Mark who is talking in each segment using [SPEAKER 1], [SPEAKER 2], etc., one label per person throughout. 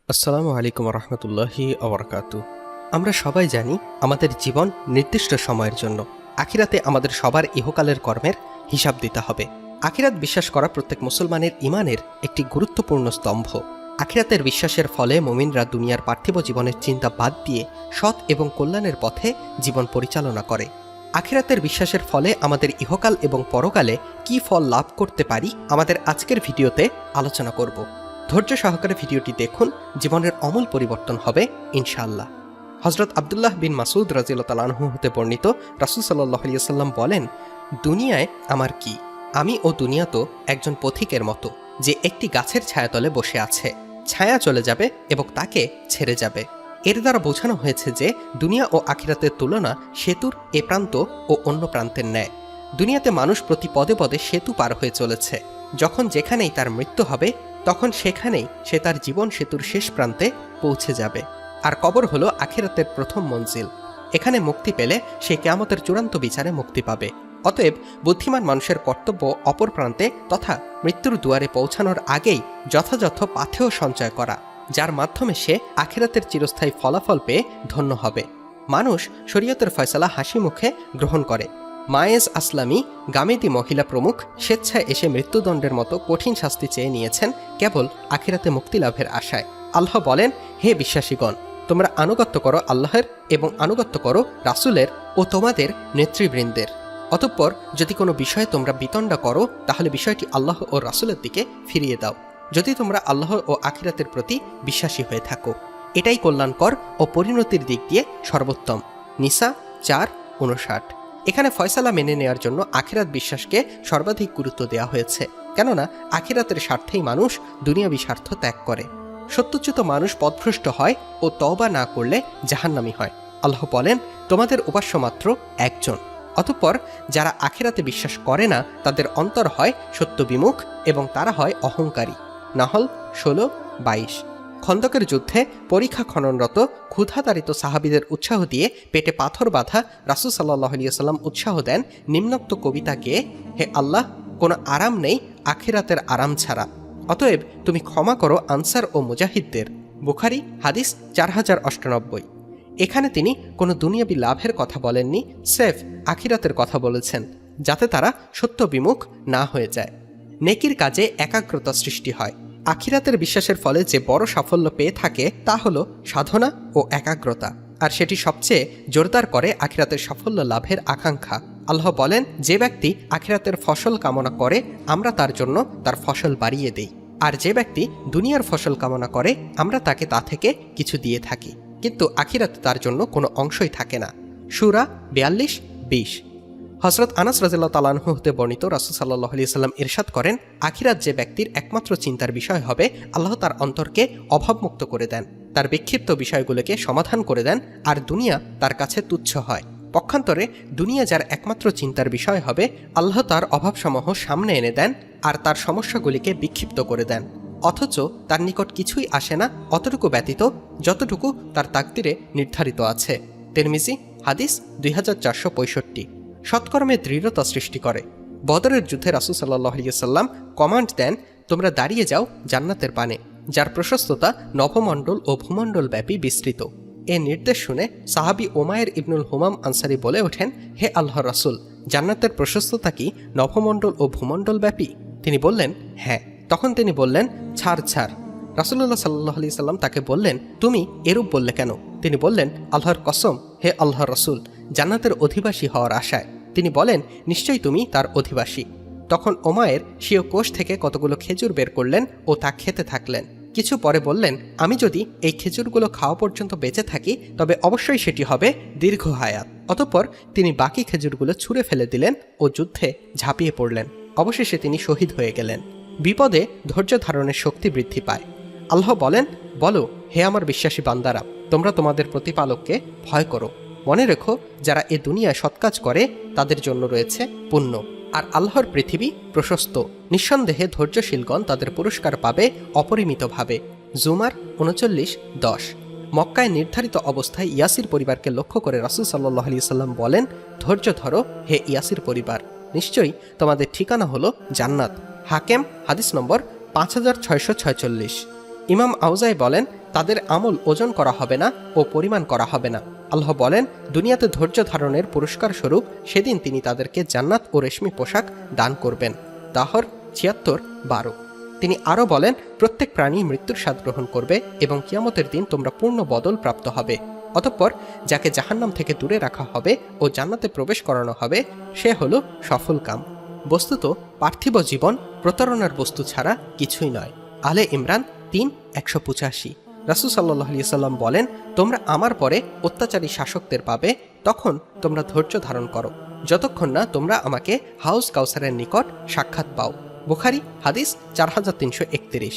[SPEAKER 1] আসসালামু আলাইকুম রহমতুল্লাহি আবরকাতু। আমরা সবাই জানি আমাদের জীবন নির্দিষ্ট সময়ের জন্য। আখিরাতে আমাদের সবার ইহকালের কর্মের হিসাব দিতে হবে। আখিরাত বিশ্বাস করা প্রত্যেক মুসলমানের ইমানের একটি গুরুত্বপূর্ণ স্তম্ভ। আখিরাতের বিশ্বাসের ফলে মুমিনরা দুনিয়ার পার্থিব জীবনের চিন্তা বাদ দিয়ে সৎ এবং কল্যাণের পথে জীবন পরিচালনা করে। আখিরাতের বিশ্বাসের ফলে আমাদের ইহকাল এবং পরকালে কী ফল লাভ করতে পারি আমাদের আজকের ভিডিওতে আলোচনা করব। ধৈর্য সহকারে ভিডিওটি দেখুন, জীবনের আমূল পরিবর্তন হবে ইনশাআল্লাহ। হজরত আবদুল্লাহ বিন মাসুদ রাদিয়াল্লাহু তাআলা আনহু হতে বর্ণিত, রাসূল সাল্লাল্লাহু আলাইহি ওয়াসাল্লাম বলেন, দুনিয়ায় আমার কি? আমি ও দুনিয়া তো একজন পথিকের মতো, যে একটি গাছের ছায়াতলে বসে আছে। ছায়া চলে যাবে এবং তাকে ছেড়ে যাবে। এর দ্বারা বোঝানো হয়েছে যে দুনিয়া ও আখিরাতের তুলনা সেতুর এ প্রান্ত ও অন্য প্রান্তের ন্যায়। দুনিয়াতে মানুষ প্রতি পদে পদে সেতু পার হয়ে চলেছে। যখন যেখানেই তার মৃত্যু হবে তখন সেখানেই সে তার জীবন সেতুর শেষ প্রান্তে পৌঁছে যাবে। আর কবর হলো আখিরাতের প্রথম মঞ্জিল। এখানে মুক্তি পেলে সে কিয়ামতের চূড়ান্ত বিচারে মুক্তি পাবে। অতএব বুদ্ধিমান মানুষের কর্তব্য অপর প্রান্তে তথা মৃত্যুর দুয়ারে পৌঁছানোর আগেই যথাযথ পাথেয় সঞ্চয় করা, যার মাধ্যমে সে আখিরাতের চিরস্থায়ী ফলাফল পেয়ে ধন্য হবে। মানুষ শরীয়তের ফয়সালা হাসি মুখে গ্রহণ করে। মায়েজ আসলামী, গামেদি মহিলা প্রমুখ স্বেচ্ছায় এসে মৃত্যুদণ্ডের মতো কঠিন শাস্তি চেয়ে নিয়েছেন কেবল আখিরাতে মুক্তি লাভের আশায়। আল্লাহ বলেন, হে বিশ্বাসীগণ, তোমরা আনুগত্য করো আল্লাহর এবং আনুগত্য করো রাসূলের ও তোমাদের নেতৃবৃন্দের। অতঃপর যদি কোনো বিষয়ে তোমরা বিতণ্ডা করো তাহলে বিষয়টি আল্লাহ ও রাসূলের দিকে ফিরিয়ে দাও, যদি তোমরা আল্লাহ ও আখিরাতের প্রতি বিশ্বাসী হয়ে থাকো। এটাই কল্যাণকর ও পরিণতির দিক দিয়ে সর্বোত্তম। নিসা 4:59। এখানে ফয়সালা মেনে নেওয়ার জন্য আখিরাত বিশ্বাসকে সর্বাধিক গুরুত্ব দেওয়া হয়েছে, কেননা আখিরাতের স্বার্থেই মানুষ দুনিয়াবী স্বার্থ ত্যাগ করে। সত্যচ্যুত মানুষ পথভ্রষ্ট হয় ও তওবা না করলে জাহান্নামী হয়। আল্লাহ বলেন, তোমাদের উপাস্য মাত্র একজন। অতঃপর যারা আখিরাতে বিশ্বাস করে না তাদের অন্তর হয় সত্যবিমুখ এবং তারা হয় অহংকারী। নাহল 16:22। খন্দকের যুদ্ধে পরীক্ষা খননরত ক্ষুধাতাড়িত সাহাবীদের উৎসাহ দিয়ে পেটে পাথর বাঁধা রাসূল সাল্লাল্লাহু আলাইহি ওয়াসাল্লাম উৎসাহ দেন নিম্নোক্ত কবিতা গেয়ে, হে আল্লাহ, কোনো আরাম নেই আখিরাতের আরাম ছাড়া। অতএব তুমি ক্ষমা করো আনসার ও মুজাহিদদের। বুখারী হাদিস 4098। এখানে তিনি কোনো দুনিয়াবী লাভের কথা বলেননি, সেফ আখিরাতের কথা বলেছেন, যাতে তারা সত্য বিমুখ না হয়ে যায়। নেকির কাজে একাগ্রতা সৃষ্টি হয়। আখিরাতের বিশ্বাসের ফলে যে বড় সাফল্য পেয়ে থাকে তা হলো সাধনা ও একাগ্রতা, আর সেটি সবচেয়ে জোরদার করে আখিরাতের সাফল্য লাভের আকাঙ্ক্ষা। আল্লাহ বলেন, যে ব্যক্তি আখিরাতের ফসল কামনা করে আমরা তার জন্য তার ফসল বাড়িয়ে দেই, আর যে ব্যক্তি দুনিয়ার ফসল কামনা করে আমরা তাকে তা থেকে কিছু দিয়ে থাকি, কিন্তু আখিরাতে তার জন্য কোনো অংশই থাকে না। সূরা 42:20। হযরত আনাস রাদিয়াল্লাহু তাআলা আনহু হতে বর্ণিত, রাসূল সাল্লাল্লাহু আলাইহি ওয়াসাল্লাম ইরশাদ করেন, আখিরাত যে ব্যক্তির একমাত্র চিন্তার বিষয় হবে আল্লাহ তার অন্তরকে অভাবমুক্ত করে দেন, তার বিক্ষিপ্ত বিষয়গুলোকে সমাধান করে দেন, আর দুনিয়া তার কাছে তুচ্ছ হয়। পক্ষান্তরে দুনিয়া যার একমাত্র চিন্তার বিষয় হবে আল্লাহ তার অভাবসমূহ সামনে এনে দেন আর তার সমস্যাগুলিকে বিক্ষিপ্ত করে দেন, অথচ তার নিকট কিছুই আসে না অতটুকু ব্যতীত যতটুকু তার তাকদিরে নির্ধারিত আছে। তিরমিজি হাদিস 2465। সৎকর্মে দৃঢ়তা সৃষ্টি করে। বদরের যুদ্ধে রাসূল সাল্লাল্লাহু আলাইহি ওয়াসাল্লাম কমান্ড দেন, তোমরা দাঁড়িয়ে যাও জান্নাতের পানে, যার প্রশস্ততা নভমণ্ডল ও ভূমণ্ডল ব্যাপী বিস্তৃত। এ নির্দেশ শুনে সাহাবী উমায়ের ইবনুল হুমাম আনসারী বলে ওঠেন, হে আল্লাহর রাসূল, জান্নাতের প্রশস্ততা কি নভমণ্ডল ও ভূমণ্ডল ব্যাপী? তিনি বললেন, হ্যাঁ। তখন তিনি বললেন, ছাড়। রাসূলুল্লাহ সাল্লাল্লাহু আলাইহি ওয়াসাল্লাম তাকে বললেন, তুমি এরূপ বললে কেন? তিনি বললেন, আল্লাহর কসম, হে আল্লাহর রাসূল, জান্নাতের অধিবাসী হওয়ার আশায়। তিনি বলেন, নিশ্চয়ই তুমি তার অধিবাসী। তখন ওমায়ের স্বীয় কোষ থেকে কতগুলো খেজুর বের করলেন ও তা খেতে থাকলেন। কিছু পরে বললেন, আমি যদি এই খেজুরগুলো খাওয়া পর্যন্ত বেঁচে থাকি তবে অবশ্যই সেটি হবে দীর্ঘ হায়াত। অতঃপর তিনি বাকি খেজুরগুলো ছুঁড়ে ফেলে দিলেন ও যুদ্ধে ঝাঁপিয়ে পড়লেন। অবশেষে তিনি শহীদ হয়ে গেলেন। বিপদে ধৈর্য ধারণের শক্তি বৃদ্ধি পায়। আল্লাহ বলেন, বলো, হে আমার বিশ্বাসী বান্দারা, তোমরা তোমাদের প্রতিপালককে ভয় করো। মনে রেখো, যারা এ দুনিয়ায় সৎকাজ করে তাদের জন্য রয়েছে পুণ্য, আর আল্লাহর পৃথিবী প্রশস্ত। নিঃসন্দেহে ধৈর্যশীলগণ তাদের পুরস্কার পাবে অপরিমিতভাবে। জুমার 39:10। মক্কায় নির্ধারিত অবস্থায় ইয়াসির পরিবারকে লক্ষ্য করে রাসূল সাল্লাল্লাহু আলাইহি ওয়াসাল্লাম বলেন, ধৈর্য ধরো হে ইয়াসির পরিবার, নিশ্চয়ই তোমাদের ঠিকানা হলো জান্নাত। হাকেম হাদিস নম্বর 5646। ইমাম আউজাই বলেন, তাদের আমল ওজন করা হবে না ও পরিমাণ করা হবে না। আল্লাহ বলেন, দুনিয়াতে ধৈর্য ধারণের পুরস্কার স্বরূপ সেদিন তিনি তাদেরকে জান্নাত ও রেশমি পোশাক দান করবেন। দাহর ৭৬:১২। তিনি আরও বলেন, প্রত্যেক প্রাণী মৃত্যুর স্বাদ গ্রহণ করবে এবং কিয়ামতের দিন তোমরা পূর্ণ বদল প্রাপ্ত হবে। অতঃপর যাকে জাহান্নাম থেকে দূরে রাখা হবে ও জান্নাতে প্রবেশ করানো হবে সে হলো সফল কাম। বস্তুত পার্থিব জীবন প্রতারণার বস্তু ছাড়া কিছুই নয়। আলে ইমরান ৩:১৮। রাসূল সাল্লাল্লাহু আলাইহি সাল্লাম বলেন, তোমরা আমার পরে অত্যাচারী শাসকদের পাবে, তখন তোমরা ধৈর্য ধারণ করো যতক্ষণ না তোমরা আমাকে হাউজ কাউসারের নিকট সাক্ষাৎ পাও। বুখারী হাদিস ৪৩৩১।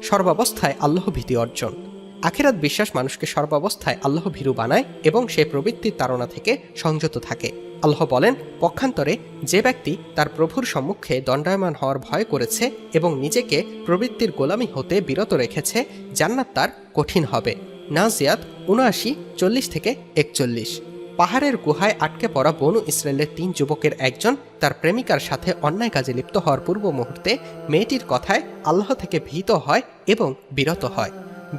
[SPEAKER 1] সর্বাবস্থায় আল্লাহ ভীতি অর্জন। আখিরাত বিশ্বাস মানুষকে সর্বাবস্থায় আল্লাহ ভীরু বানায় এবং সে প্রবৃত্তির তাড়না থেকে সংযত থাকে। আল্লাহ বলেন, পক্ষান্তরে যে ব্যক্তি তার প্রভুর সম্মুখে দণ্ডায়মান হওয়ার ভয় করেছে এবং নিজেকে প্রবৃত্তির গোলামি হতে বিরত রেখেছে, জান্নাত তার কঠিন হবে। নাজিয়াত ৭৯:৪০-৪১। পাহাড়ের গুহায় আটকে পড়া বনু ইসরায়েলের ৩ যুবকের একজন তার প্রেমিকার সাথে অন্যায় কাজে লিপ্ত হওয়ার পূর্ব মুহূর্তে মেয়েটির কথায় আল্লাহ থেকে ভীত হয় এবং বিরত হয়।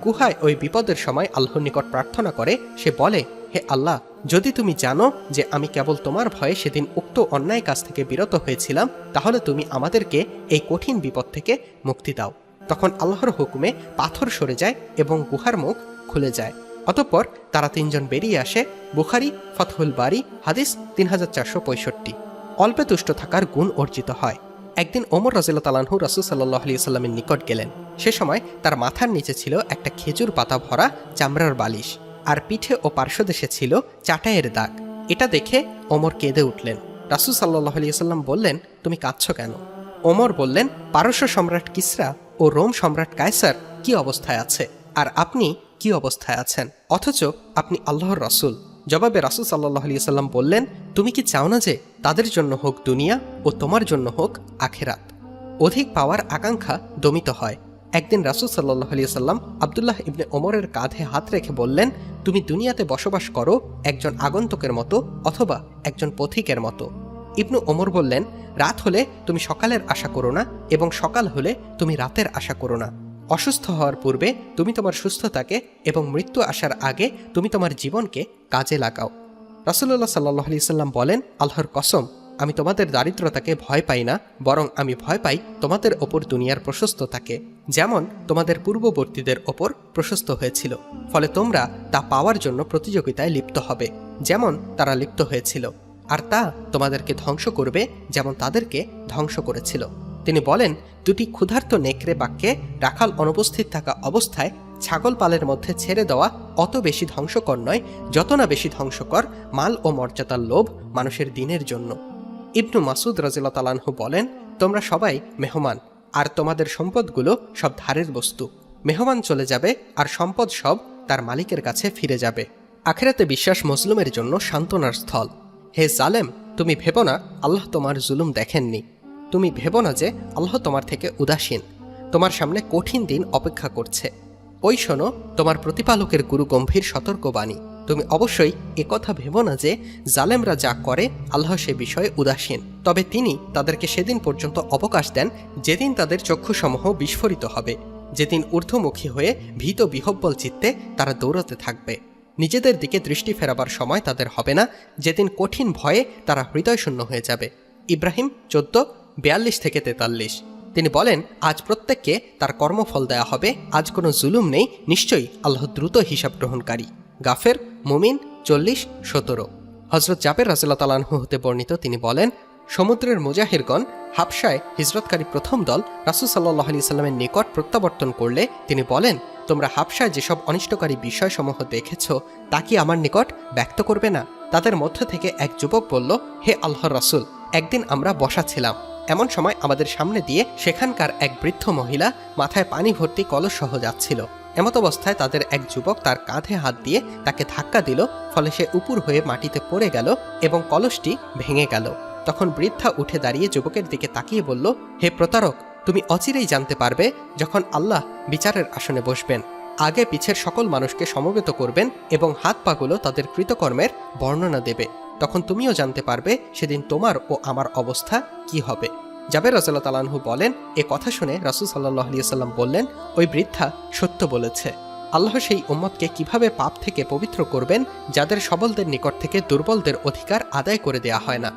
[SPEAKER 1] গুহায় ওই বিপদের সময় আল্লাহর নিকট প্রার্থনা করে। সে বলে, হে আল্লাহ, যদি তুমি জানো যে আমি কেবল তোমার ভয়ে সেদিন উক্ত অন্যায় কাজ থেকে বিরত হয়েছিলাম, তাহলে তুমি আমাদেরকে এই কঠিন বিপদ থেকে মুক্তি দাও। তখন আল্লাহর হুকুমে পাথর সরে যায় এবং গুহার মুখ খুলে যায়। অতঃপর তারা ৩ জন বেরিয়ে আসে। বুখারী ফাতহুল বারী হাদিস ৩৪৬৫। অল্পে তুষ্ট থাকার গুণ অর্জিত হয়। একদিন ওমর রাদিয়াল্লাহু তাআলা আনহু রাসূল সাল্লাল্লাহু আলাইহি সাল্লামের নিকট গেলেন। সে সময় তার মাথার নিচে ছিল একটা খেজুর পাতা ভরা চামড়ার বালিশ, আর পিঠে ও পার্শ্বদেশে ছিল চাটাইয়ের দাগ। এটা দেখে ওমর কেঁদে উঠলেন। রাসূল সাল্লাল্লাহু আলাইহি সাল্লাম বললেন, তুমি কাঁদছো কেন? ওমর বললেন, পারস্য সম্রাট কিসরা ও রোম সম্রাট কায়সার কি অবস্থায় আছে, আর আপনি কি অবস্থায় আছেন, অথচ আপনি আল্লাহর রাসূল। জবাবে রাসূল সাল্লাল্লাহু আলাইহি সাল্লাম বললেন, তুমি কি চাও না যে তাদের জন্য হোক দুনিয়া ও তোমার জন্য হোক আখিরাত? অধিক পাওয়ার আকাঙ্ক্ষা দমিত হয়। একদিন রাসূল সাল্লাল্লাহু আলাইহি সাল্লাম আব্দুল্লাহ ইবনে ওমরের কাঁধে হাত রেখে বললেন, তুমি দুনিয়াতে বসবাস করো একজন আগন্তুকের মতো অথবা একজন পথিকের মতো। ইবনু ওমর বললেন, রাত হলে তুমি সকালের আশা করো না এবং সকাল হলে তুমি রাতের আশা করো না। অসুস্থ হওয়ার পূর্বে তুমি তোমার সুস্থতাকে এবং মৃত্যু আসার আগে তুমি তোমার জীবনকে কাজে লাগাও। রাসূলুল্লাহ সাল্লাল্লাহু আলাইহি সাল্লাম বলেন, আল্লাহর কসম, আমি তোমাদের দারিদ্রতাকে ভয় পাই না, বরং আমি ভয় পাই তোমাদের ওপর দুনিয়ার প্রশস্ততাকে, যেমন তোমাদের পূর্ববর্তীদের ওপর প্রশস্ত হয়েছিল। ফলে তোমরা তা পাওয়ার জন্য প্রতিযোগিতায় লিপ্ত হবে, যেমন তারা লিপ্ত হয়েছিল, আর তা তোমাদেরকে ধ্বংস করবে যেমন তাদেরকে ধ্বংস করেছিল। তিনি বলেন, দুটি ক্ষুধার্ত নেকড়ে বাক্যে রাখাল অনুপস্থিত থাকা অবস্থায় ছাগল পালের মধ্যে ছেড়ে দেওয়া অত বেশি ধ্বংসকর নয় যত না বেশি ধ্বংসকর মাল ও মর্যাদার লোভ মানুষের দিনের জন্য। ইবনু মাসুদ রাদিয়াল্লাহু তাআলা আনহু বলেন, তোমরা সবাই মেহমান, আর তোমাদের সম্পদগুলো সব ধারের বস্তু। মেহমান চলে যাবে আর সম্পদ সব তার মালিকের কাছে ফিরে যাবে। আখিরাতে বিশ্বাস মজলুমের জন্য সান্ত্বনার স্থল। হে জালেম, তুমি ভেবো না আল্লাহ তোমার জুলুম দেখেননি। তুমি ভেবো না যে আল্লাহ তোমার থেকে উদাসীন। তোমার সামনে কঠিন দিন অপেক্ষা করছে। ওই শোনো তোমার প্রতিপালকের গুরু গম্ভীর সতর্কবাণী। তুমি অবশ্যই একথা ভেবো না যে জালেমরা যা করে আল্লাহ সে বিষয়ে উদাসীন। তবে তিনি তাদেরকে সেদিন পর্যন্ত অবকাশ দেন যেদিন তাদের চক্ষুসমূহ বিস্ফোরিত হবে, যেদিন ঊর্ধ্বমুখী হয়ে ভীত বিহব্বল চিত্তে তারা দৌড়াতে থাকবে। নিজেদের দিকে দৃষ্টি ফেরাবার সময় তাদের হবে না, যেদিন কঠিন ভয়ে তারা হৃদয়শূন্য হয়ে যাবে। ইব্রাহিম 14:42-43। তিনি বলেন, আজ প্রত্যেককে তার কর্মফল দেয়া হবে, আজ কোনো জুলুম নেই, নিশ্চয়ই আল্লাহ দ্রুত হিসাব গ্রহণকারী। গাফের মুমিন 40:17। হযরত জাবের রাদিয়াল্লাহু তাআলা আনহু হতে বর্ণিত, তিনি বলেন, সমুদ্রের মুজাহিরগণ হাবশায় হিজরতকারী প্রথম দল রাসূল সাল্লাল্লাহু আলাইহি সাল্লামের নিকট প্রত্যাবর্তন করলে তিনি বলেন, তোমরা হাবশায় যেসব অনিষ্টকারী বিষয়সমূহ দেখেছ তা কি আমার নিকট ব্যক্ত করবে না? তাদের মধ্য থেকে এক যুবক বলল, হে আল্লাহর রাসূল, একদিন আমরা বসা ছিলাম, এমন সময় আমাদের সামনে দিয়ে সেখানকার এক বৃদ্ধ মহিলা মাথায় পানি ভর্তি কলস সহ যাচ্ছিল। এমত অবস্থায় তাদের এক যুবক তার কাঁধে হাত দিয়ে তাকে ধাক্কা দিল, ফলে সে উপুর হয়ে মাটিতে পড়ে গেল এবং কলসটি ভেঙে গেল। তখন বৃদ্ধা উঠে দাঁড়িয়ে যুবকের দিকে তাকিয়ে বলল, হে প্রতারক, তুমি অচিরেই জানতে পারবে যখন আল্লাহ বিচারের আসনে বসবেন। আগে পিছের সকল মানুষকে সমবেত করবেন এবং হাত পাগুলো তাদের কৃতকর্মের বর্ণনা দেবে। তখন তুমিও জানতে পারবে সেদিন তোমার ও আমার অবস্থা কি হবে। জাবের রাদিয়াল্লাহু তাআলা আনহু বলেন, এ কথা শুনে রাসূল সাল্লাল্লাহু আলাইহি ওয়াসাল্লাম বললেন, ওই বৃদ্ধা সত্য বলেছে। আল্লাহ সেই উম্মতকে কিভাবে পাপ থেকে পবিত্র করবেন যাদের সবলদের নিকট থেকে দুর্বলদের অধিকার আদায় করে দেয়া হয় না।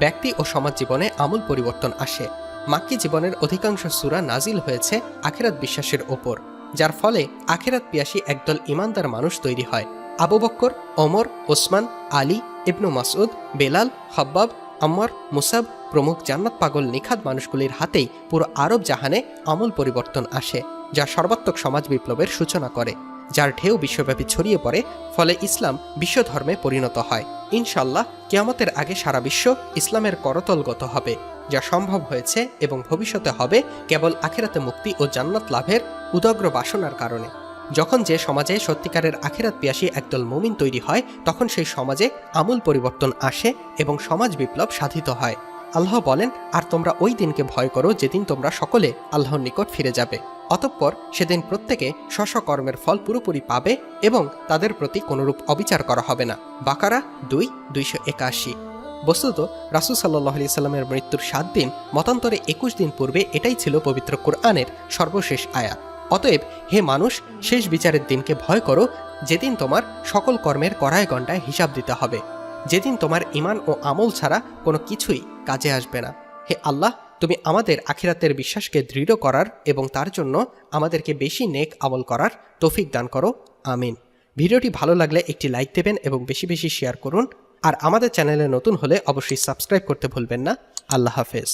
[SPEAKER 1] ব্যক্তি ও সমাজ জীবনে আমূল পরিবর্তন আসে। মাক্কি জীবনের অধিকাংশ সূরা নাজিল হয়েছে আখিরাত বিশ্বাসের ওপর, যার ফলে আখিরাত পিয়াসী একদল ঈমানদার মানুষ তৈরি হয়। আবু বকর, ওমর, ওসমান, আলী, ইবনু মাসউদ, বেলাল, খাব্বাব, আম্মার, মুসাব প্রমুখ জান্নাত পাগল নিখাত মানুষগুলির হাতেই পুরো আরব জাহানে আমূল পরিবর্তন আসে, যা সর্বাত্মক সমাজ বিপ্লবের সূচনা করে, যার ঢেউ বিশ্বব্যাপী ছড়িয়ে পড়ে। ফলে ইসলাম বিশ্বধর্মে পরিণত হয়। ইনশাল্লাহ কিয়ামতের আগে সারা বিশ্ব ইসলামের করতলগত হবে, যা সম্ভব হয়েছে এবং ভবিষ্যতে হবে কেবল আখিরাতে মুক্তি ও জান্নাত লাভের উদগ্র বাসনার কারণে। যখন যে সমাজে সত্যিকারের আখিরাত পিয়াসী একদল মুমিন তৈরি হয়, তখন সেই সমাজে আমূল পরিবর্তন আসে এবং সমাজ বিপ্লব সাধিত হয়। আল্লাহ বলেন, আর তোমরা ওই দিনকে ভয় করো যেদিন তোমরা সকলে আল্লাহর নিকট ফিরে যাবে। অতঃপর সেদিন প্রত্যেকে স্ব কর্মের ফল পুরোপুরি পাবে এবং তাদের প্রতি কোনরূপ অবিচার করা হবে না। বাকারা 2:281। বস্তুত রাসূল সাল্লাল্লাহু আলাইহি সাল্লামের মৃত্যুর 7 দিন মতান্তরে 21 দিন পূর্বে এটাই ছিল পবিত্র কুরআনের সর্বশেষ আয়াত। অতএব হে মানুষ, শেষ বিচারের দিনকে ভয় করো, যেদিন তোমার সকল কর্মের কড়ায় গণ্ডায় হিসাব দিতে হবে, যেদিন তোমার ঈমান ও আমল ছাড়া কোনো কিছুই কাজে আসবে না। হে আল্লাহ, তুমি আমাদের আখিরাতের বিশ্বাসকে দৃঢ় করার এবং তার জন্য আমাদেরকে বেশি নেক আমল করার তৌফিক দান করো, আমিন। ভিডিওটি ভালো লাগলে একটি লাইক দেবেন এবং বেশি বেশি শেয়ার করুন। আর আমাদের চ্যানেলে নতুন হলে অবশ্যই সাবস্ক্রাইব করতে ভুলবেন না। আল্লাহ হাফেজ।